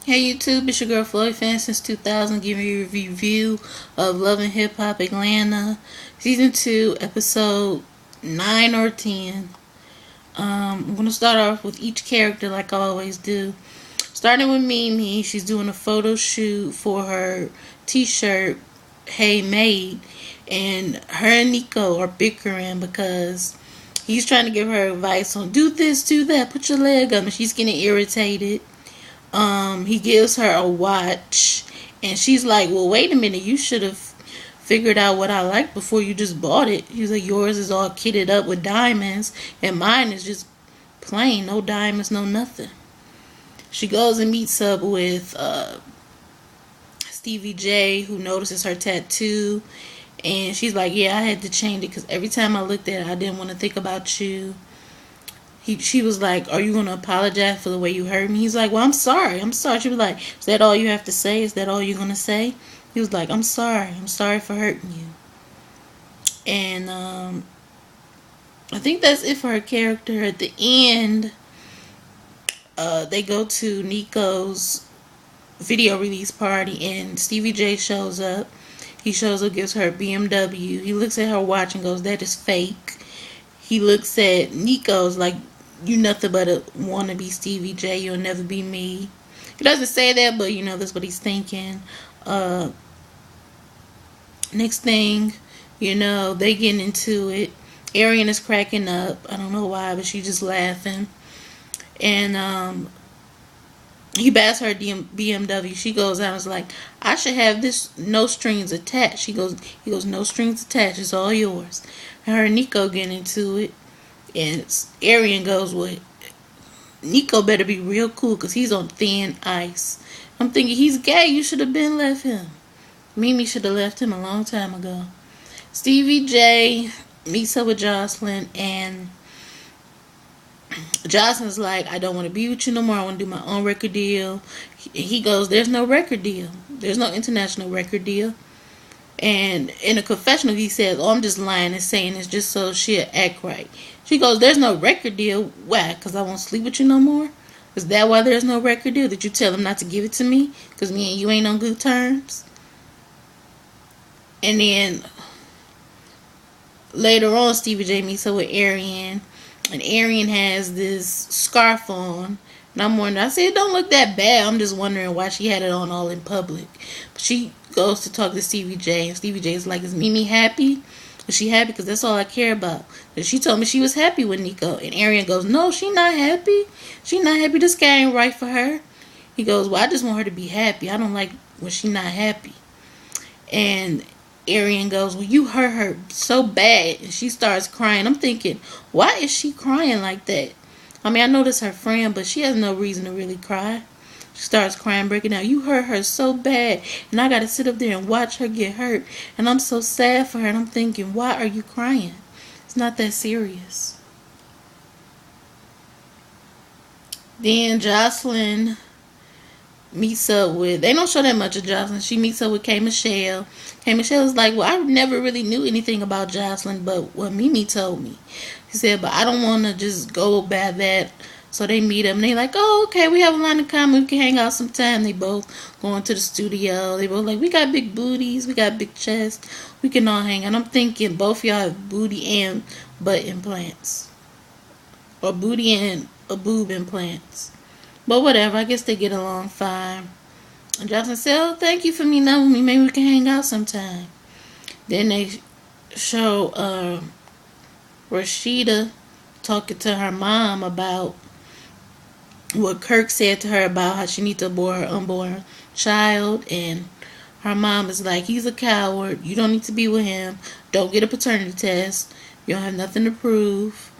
Hey YouTube, it's your girl Floyd Fan since 2000, giving you a review of Love and Hip Hop Atlanta, Season 2, Episode 9 or 10. I'm going to start off with each character like I always do. Starting with Mimi, she's doing a photo shoot for her t-shirt, Hey Made, and her and Nico are bickering because he's trying to give her advice on do this, do that, put your leg up, and she's getting irritated. He gives her a watch, and she's like, well, wait a minute, you should have figured out what I like before you just bought it. He's like, yours is all kitted up with diamonds, and mine is just plain, no diamonds, no nothing. She goes and meets up with Stevie J, who notices her tattoo, and she's like, yeah, I had to change it because every time I looked at it, I didn't want to think about you. She was like, are you going to apologize for the way you hurt me? He's like, well, I'm sorry. She was like, is that all you have to say? Is that all you're going to say? He was like, I'm sorry for hurting you. And I think that's it for her character. At the end, they go to Nico's video release party, and Stevie J shows up. He shows up, gives her a BMW. He looks at her watch and goes, that is fake. He looks at Nico's like, you nothing but a wannabe Stevie J. You'll never be me. He doesn't say that, but that's what he's thinking. Next thing, they get into it. Arian is cracking up. I don't know why, but she's just laughing. And he buys her BMW. She goes out and is like, I should have this no strings attached. He goes, no strings attached. It's all yours. And her and Nico get into it. And Arian goes, well, Nico better be real cool because he's on thin ice. I'm thinking, he's gay. You should have been left him. Mimi should have left him a long time ago. Stevie J meets up with Jocelyn, and Jocelyn's like, I don't want to be with you no more. I want to do my own record deal. He goes, there's no record deal. There's no international record deal. And in a confessional, he says, oh, I'm just lying and saying this just so she'll act right. She goes, there's no record deal. Why? Because I won't sleep with you no more? Is that why there's no record deal? Did you tell him not to give it to me? Because me and you ain't on good terms? And then later on, Stevie J meets up with Arian. And Arian has this scarf on. And I'm wondering, I said, it don't look that bad. I'm just wondering why she had it on all in public. But she goes to talk to Stevie J. And Stevie J is like, is Mimi happy? Is she happy? Because that's all I care about. And she told me she was happy with Nico. And Arian goes, no, she not happy. She not happy. This guy ain't right for her. He goes, well, I just want her to be happy. I don't like when she not happy. And Arian goes, well, you hurt her so bad. And she starts crying. I'm thinking, why is she crying like that? I mean, I know that's her friend, but she has no reason to really cry. She starts crying, breaking down. You hurt her so bad, and I got to sit up there and watch her get hurt. And I'm so sad for her, and I'm thinking, why are you crying? It's not that serious. Then Jocelyn meets up with, they don't show that much of Jocelyn. She meets up with K. Michelle. K. Michelle is like, well, I never really knew anything about Jocelyn, but what Mimi told me. She said, but I don't want to just go by that. So they meet up and they like, oh, okay, we have a line in common. We can hang out sometime. They both go into the studio. They both like, we got big booties. We got big chests. We can all hang out. I'm thinking both y'all have booty and butt implants. Or booty and a boob implants. But whatever. I guess they get along fine. And Jocelyn said, oh, thank you for me knowing me. Maybe we can hang out sometime. Then they show Rashida talking to her mom about what Kirk said to her about how she needs to abort her unborn child. And her mom is like, he's a coward. You don't need to be with him. Don't get a paternity test. You don't have nothing to prove.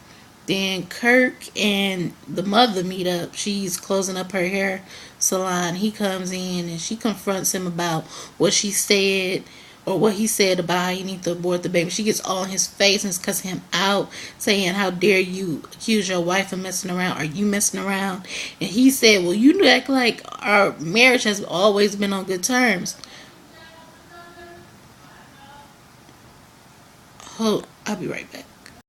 Then Kirk and the mother meet up. She's closing up her hair salon. He comes in and she confronts him about what she said or what he said about how he needs to abort the baby. She gets all in his face and cussing him out, saying, how dare you accuse your wife of messing around? Are you messing around? And he said, well, you act like our marriage has always been on good terms. Oh, I'll be right back.